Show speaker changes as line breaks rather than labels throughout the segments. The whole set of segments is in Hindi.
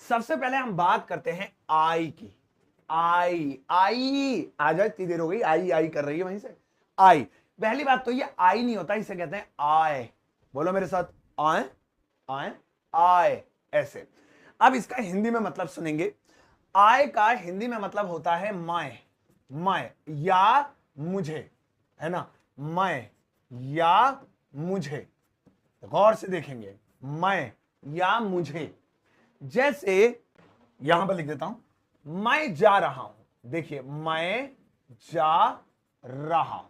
सबसे पहले हम बात करते हैं आई की। आई आई आ जाए, इतनी देर हो गई, आई आई कर रही है वहीं से। आई, पहली बात तो ये आई नहीं होता, इसे कहते हैं आए। बोलो मेरे साथ, आए आए आए, ऐसे। अब इसका हिंदी में मतलब सुनेंगे। आय का हिंदी में मतलब होता है मैं, मैं या मुझे, है ना, मैं या मुझे। गौर से देखेंगे, मैं या मुझे। जैसे यहां पर लिख देता हूं, मैं जा रहा हूं। देखिए, मैं जा रहा,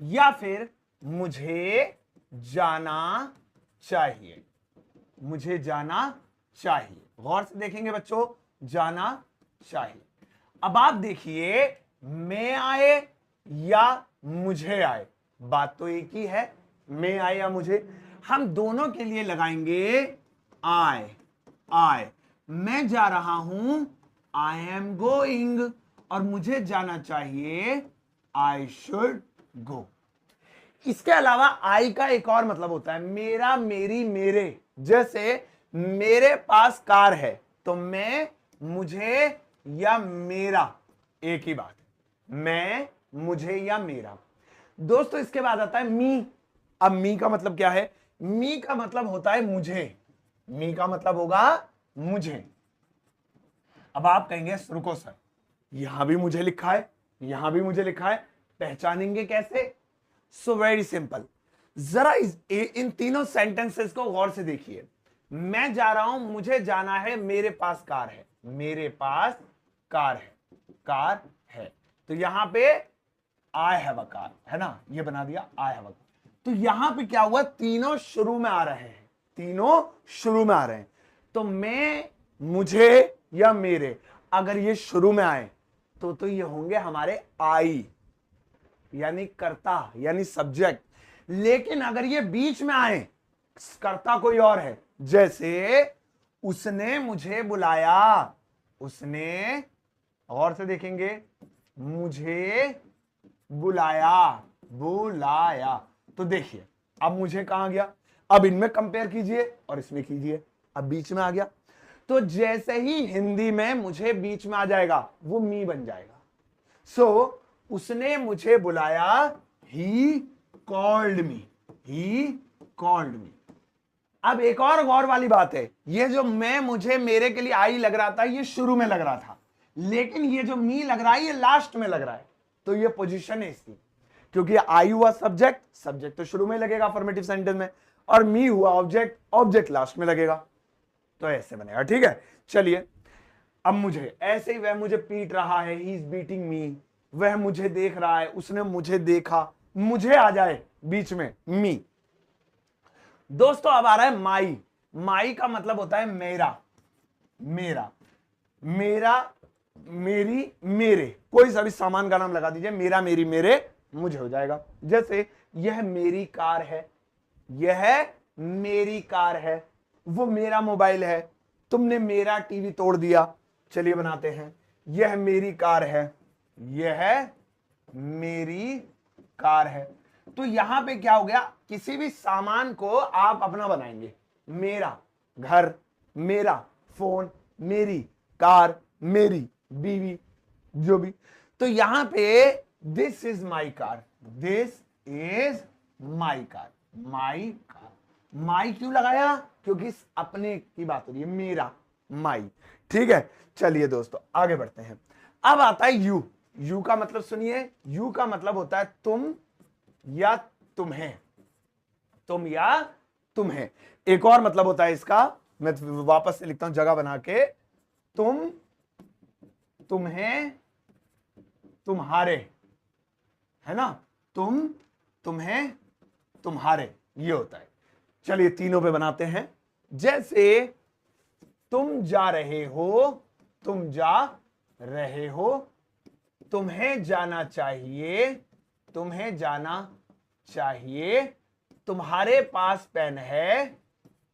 या फिर मुझे जाना चाहिए, मुझे जाना चाहिए। गौर से देखेंगे बच्चों, जाना चाहिए। अब आप देखिए, मैं आए या मुझे आए, बात तो एक ही है, मैं आए या मुझे। हम दोनों के लिए लगाएंगे आए, आए। मैं जा रहा हूं, आई एम गोइंग, और मुझे जाना चाहिए, आई शुड गो। इसके अलावा आई का एक और मतलब होता है मेरा, मेरी, मेरे। जैसे मेरे पास कार है, तो मैं, मुझे या मेरा, एक ही बात है, मैं, मुझे या मेरा। दोस्तों इसके बाद आता है मी। अब मी का मतलब क्या है? मी का मतलब होता है मुझे, मी का मतलब होगा मुझे। अब आप कहेंगे रुको सर, यहां भी मुझे लिखा है, यहां भी मुझे लिखा है, पहचानेंगे कैसे? सो वेरी सिंपल, जरा इन तीनों सेंटेंसेस को गौर से देखिए। मैं जा रहा हूं, मुझे जाना है, मेरे पास कार है, मेरे पास कार है, कार है। तो यहां पे आई हैव अ कार, है ना, ये बना दिया आई हैव अ कार। तो यहां पे क्या हुआ? तीनों शुरू में आ रहे हैं, तीनों शुरू में आ रहे हैं। तो मैं, मुझे या मेरे, अगर ये शुरू में आए तो ये होंगे हमारे आई, यानी कर्ता, यानी सब्जेक्ट। लेकिन अगर ये बीच में आए, कर्ता कोई और है, जैसे उसने मुझे बुलाया, उसने, और से देखेंगे, मुझे बुलाया, बुलाया। तो देखिए, अब मुझे कहां गया? अब इनमें कंपेयर कीजिए और इसमें कीजिए, अब बीच में आ गया। तो जैसे ही हिंदी में मुझे बीच में आ जाएगा, वो मी बन जाएगा। सो उसने मुझे बुलाया, he called me, he called me. अब एक और गौर वाली बात है, ये जो मैं, मुझे, मेरे के लिए आई लग रहा था, ये शुरू में लग रहा था, लेकिन ये जो मी लग रहा है, ये लास्ट में लग रहा है। तो ये पोजीशन है इसकी, क्योंकि आई हुआ सब्जेक्ट, सब्जेक्ट तो शुरू में लगेगा अफर्मेटिव सेंटेंस में, और मी हुआ ऑब्जेक्ट, ऑब्जेक्ट लास्ट में लगेगा। तो ऐसे बनेगा, ठीक है। चलिए, अब मुझे, ऐसे ही वह मुझे पीट रहा है, ही इज बीटिंग मी, वह मुझे देख रहा है, उसने मुझे देखा, मुझे आ जाए बीच में मी। दोस्तों अब आ रहा है माई। माई का मतलब होता है मेरा, मेरा, मेरा, मेरी, मेरे। कोई सा भी सामान का नाम लगा दीजिए, मेरा, मेरी, मेरे, मुझे हो जाएगा। जैसे यह मेरी कार है, यह मेरी कार है, वो मेरा मोबाइल है, तुमने मेरा टीवी तोड़ दिया। चलिए बनाते हैं, यह मेरी कार है, यह मेरी कार है। तो यहां पे क्या हो गया? किसी भी सामान को आप अपना बनाएंगे, मेरा घर, मेरा फोन, मेरी कार, मेरी बीवी, जो भी। तो यहां पे this is my car, this is my car, my car. My क्यों लगाया? क्योंकि अपने की बात हो रही है, मेरा, माई। ठीक है, चलिए दोस्तों आगे बढ़ते हैं। अब आता है यू। यू का मतलब सुनिए, यू का मतलब होता है तुम या तुम्हें, तुम या तुम्हें। एक और मतलब होता है इसका, मैं वापस से लिखता हूं जगह बना के, तुम, तुम्हें, तुम्हारे, है ना, तुम, तुम्हें, तुम्हारे, ये होता है। चलिए तीनों पे बनाते हैं। जैसे तुम जा रहे हो, तुम जा रहे हो, तुम्हें जाना चाहिए, तुम्हें जाना चाहिए, तुम्हारे पास पेन है,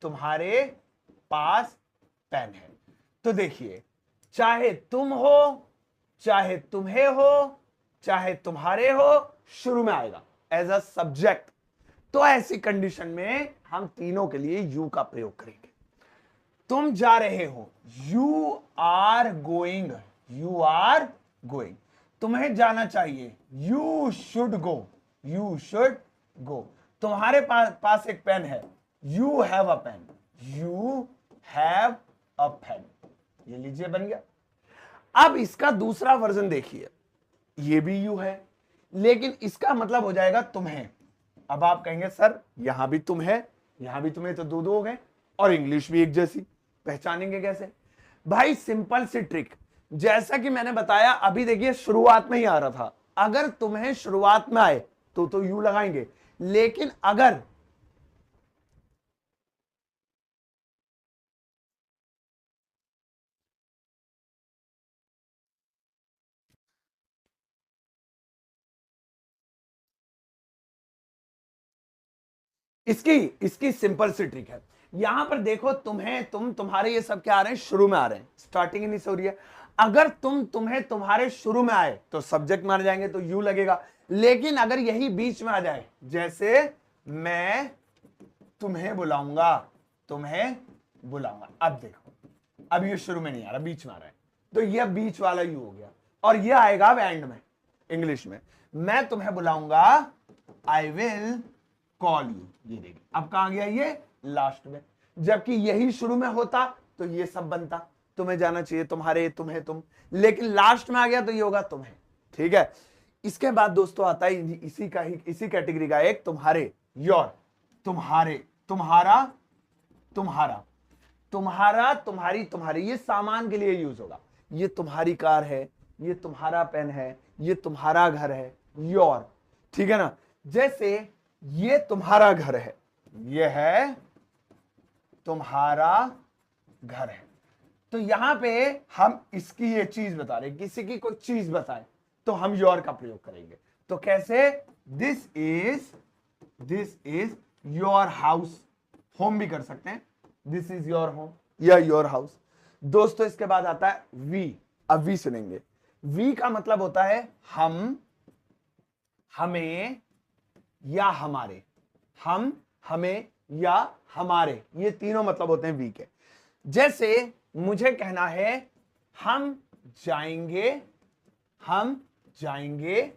तुम्हारे पास पेन है। तो देखिए, चाहे तुम हो, चाहे तुम्हें हो, चाहे तुम्हारे हो, शुरू में आएगा एज अ सब्जेक्ट। तो ऐसी कंडीशन में हम तीनों के लिए यू का प्रयोग करेंगे। तुम जा रहे हो, you are going, you are going. तुम्हें जाना चाहिए, you should go, you should go. तुम्हारे पास एक पेन है, you have a pen, you have a pen. ये लीजिए बन गया। अब इसका दूसरा वर्जन देखिए, ये भी यू है लेकिन इसका मतलब हो जाएगा तुम्हें। अब आप कहेंगे सर यहां भी तुम है, यहां भी तुम्हें, तो दो दो हो गए और इंग्लिश भी एक जैसी, पहचानेंगे कैसे? भाई सिंपल सी ट्रिक, जैसा कि मैंने बताया अभी, देखिए शुरुआत में ही आ रहा था। अगर तुम्हें शुरुआत में आए तो यू लगाएंगे, लेकिन अगर इसकी इसकी सिंपल सी ट्रिक है। यहां पर देखो, तुम्हें, तुम्हारे, ये सब क्या आ रहे हैं, शुरू में आ रहे हैं, स्टार्टिंग नहीं से हो रही है। अगर तुम्हें, तुम्हारे शुरू में आए तो सब्जेक्ट मान जाएंगे तो यू लगेगा। लेकिन अगर यही बीच में आ जाए, जैसे मैं तुम्हें बुलाऊंगा, तुम्हें बुलाऊंगा, अब देखो, अब ये शुरू में नहीं आ रहा, बीच में आ रहा है, तो ये बीच वाला यू हो गया। और ये आएगा अब एंड में, इंग्लिश में, मैं तुम्हें बुलाऊंगा, आई विल कॉल यू। ये देखिए अब कहां गया, ये लास्ट में। जबकि यही शुरू में होता तो ये सब बनता, तुम्हें जाना चाहिए, तुम्हारे, तुम्हें, तुम, लेकिन लास्ट में आ गया तो ये होगा तुम्हें। ठीक है। इसके बाद दोस्तों आता है इसी का ही, इसी कैटेगरी का एक, तुम्हारे, योर। तुम्हारे, तुम्हारा, तुम्हारा, तुम्हारा, तुम्हारी, तुम्हारी, ये सामान के लिए यूज होगा। ये तुम्हारी कार है, ये तुम्हारा पेन है, ये तुम्हारा घर है, योर। ठीक है ना। जैसे ये तुम्हारा घर है, ये है तुम्हारा घर है, तो यहां पे हम इसकी ये चीज बता रहे, किसी की कोई चीज बताए तो हम योर का प्रयोग करेंगे। तो कैसे, this is your house, home भी कर सकते हैं, दिस इज योर होम या योर हाउस। दोस्तों इसके बाद आता है वी। अब वी सुनेंगे, वी का मतलब होता है हम, हमें या हमारे, हम, हमें या हमारे, ये तीनों मतलब होते हैं वी के। जैसे मुझे कहना है हम जाएंगे, हम जाएंगे,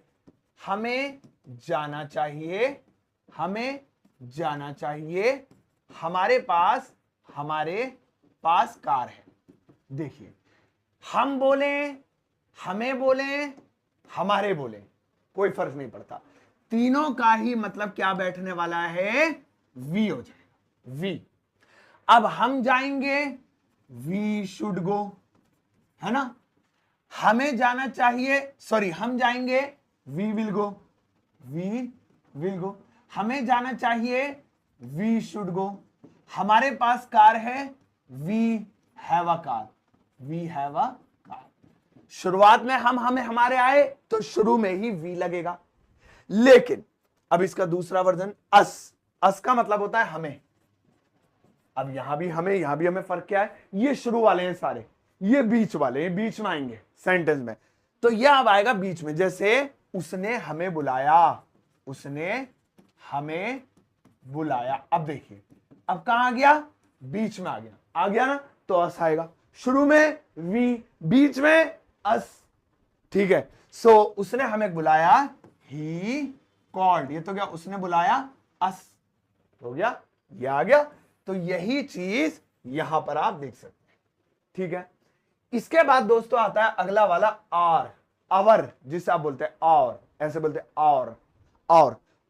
हमें जाना चाहिए, हमें जाना चाहिए, हमारे पास कार है। देखिए, हम बोले, हमें बोले, हमारे बोले, कोई फर्क नहीं पड़ता, तीनों का ही मतलब क्या बैठने वाला है, वी हो जाएगा, वी। अब हम जाएंगे, वी शुड गो, है ना। हमें जाना चाहिए, सॉरी, हम जाएंगे, we will go, we will go. हमें जाना चाहिए, वी शुड गो। हमारे पास कार है, we have a car, we have a car. शुरुआत में हम, हमें, हमारे आए तो शुरू में ही वी लगेगा। लेकिन अब इसका दूसरा वर्जन, अस का मतलब होता है हमें। अब यहां भी हमें, यहां भी हमें, फर्क क्या है, ये शुरू वाले हैं सारे, ये बीच वाले हैं, बीच में आएंगे सेंटेंस में, तो यह अब आएगा बीच में। जैसे उसने हमें बुलाया, उसने हमें बुलाया। अब देखिए, अब कहां आ गया, बीच में आ गया ना, तो अस आएगा। शुरू में वी, बीच में अस। ठीक है। सो उसने हमें बुलाया, ही कॉल्ड, ये तो क्या, उसने बुलाया अस, हो गया, ये आ गया। तो यही चीज यहां पर आप देख सकते हैं। ठीक है। इसके बाद दोस्तों आता है अगला वाला, आर, आवर, जिसे आप बोलते हैं और, ऐसे बोलते हैं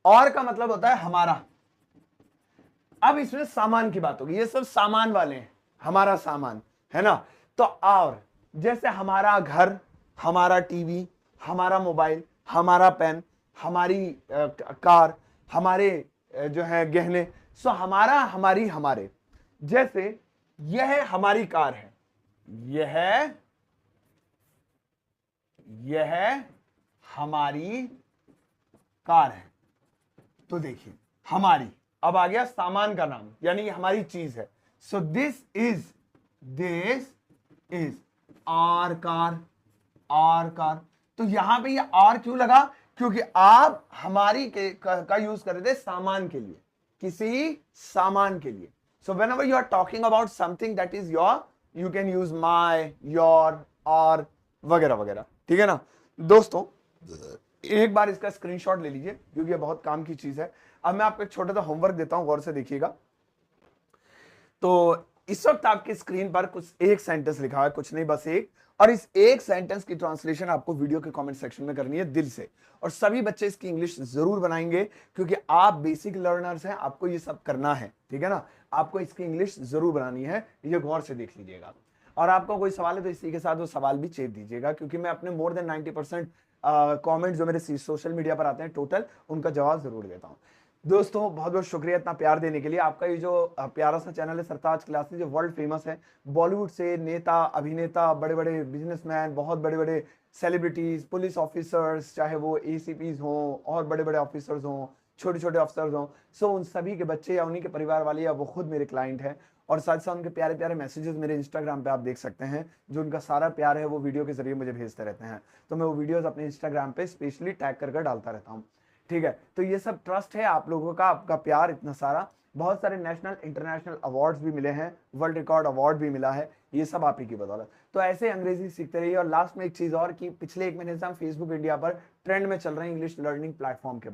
और का मतलब होता है हमारा। अब इसमें सामान की बात होगी, ये सब सामान वाले हैं, हमारा सामान, है ना। तो और, जैसे हमारा घर, हमारा टीवी, हमारा मोबाइल, हमारा पेन, हमारी कार, हमारे जो है गहने, सो हमारा, हमारी, हमारे। जैसे यह हमारी कार है, यह हमारी कार है। तो देखिए हमारी, अब आ गया सामान का नाम, यानी हमारी चीज है। So this is our car, तो यहां पे ये आर क्यों लगा, क्योंकि आप हमारी का यूज कर रहे थे सामान के लिए, किसी सामान के लिए। So whenever you are talking about something that is your, you can use my, your, or वगैरह वगैरह, ठीक है ना दोस्तों। एक बार इसका स्क्रीनशॉट ले लीजिए क्योंकि ये बहुत काम की चीज है। अब मैं आपको एक छोटा सा होमवर्क देता हूं, गौर से देखिएगा। तो इस वक्त आपकी स्क्रीन पर कुछ एक सेंटेंस लिखा है, कुछ नहीं बस एक, और इस एक सेंटेंस की ट्रांसलेशन आपको वीडियो के कमेंट सेक्शन में करनी है दिल से। और सभी बच्चे इसकी इंग्लिश जरूर बनाएंगे क्योंकि आप बेसिक लर्नर्स हैं, आपको ये सब करना है, ठीक है ना। आपको इसकी इंग्लिश जरूर बनानी है, ये गौर से देख लीजिएगा। और आपका कोई सवाल है तो इसी के साथ वो सवाल भी चेप दीजिएगा क्योंकि मैं अपने मोर देन 90% कमेंट जो मेरे सोशल मीडिया पर आते हैं टोटल, उनका जवाब जरूर देता हूं। दोस्तों बहुत बहुत शुक्रिया इतना प्यार देने के लिए। आपका ये जो प्यारा सा चैनल है सरताज क्लासेस, जो वर्ल्ड फेमस है, बॉलीवुड से नेता, अभिनेता, बड़े बड़े बिजनेसमैन, बहुत बड़े बड़े सेलिब्रिटीज, पुलिस ऑफिसर्स, चाहे वो एसीपीज हों और बड़े बड़े ऑफिसर्स हों, छोटे छोटे अफसर्स हों, सो उन सभी के बच्चे या उन्हीं के परिवार वाले या वो खुद मेरे क्लाइंट हैं। और साथ साथ उनके प्यारे प्यारे मैसेजेस मेरे इंस्टाग्राम पे आप देख सकते हैं, जो उनका सारा प्यार है वो वीडियो के जरिए मुझे भेजते रहते हैं। तो मैं वो वीडियोस अपने इंस्टाग्राम पे स्पेशली टैग कर डालता रहता हूँ, ठीक है। तो ये सब ट्रस्ट है आप लोगों का, आपका प्यार इतना सारा। बहुत सारे नेशनल इंटरनेशनल अवार्ड्स भी मिले हैं, वर्ल्ड रिकॉर्ड अवार्ड भी मिला है, ये सब आप ही की बदौलत। तो ऐसे अंग्रेजी सीखते रहिए। और लास्ट में एक चीज और कि पिछले 1 महीने से हम फेसबुक इंडिया पर ट्रेंड में चल रहे हैं इंग्लिश लर्निंग प्लेटफॉर्म के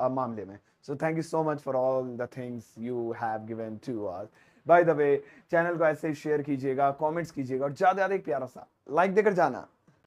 मामले में। So thank you so much for all the things you have given to us. By the way, channel को ऐसे ही शेयर कीजिएगा, कमेंट्स कीजिएगा और ज्यादा एक प्यारा सा लाइक देकर जाना।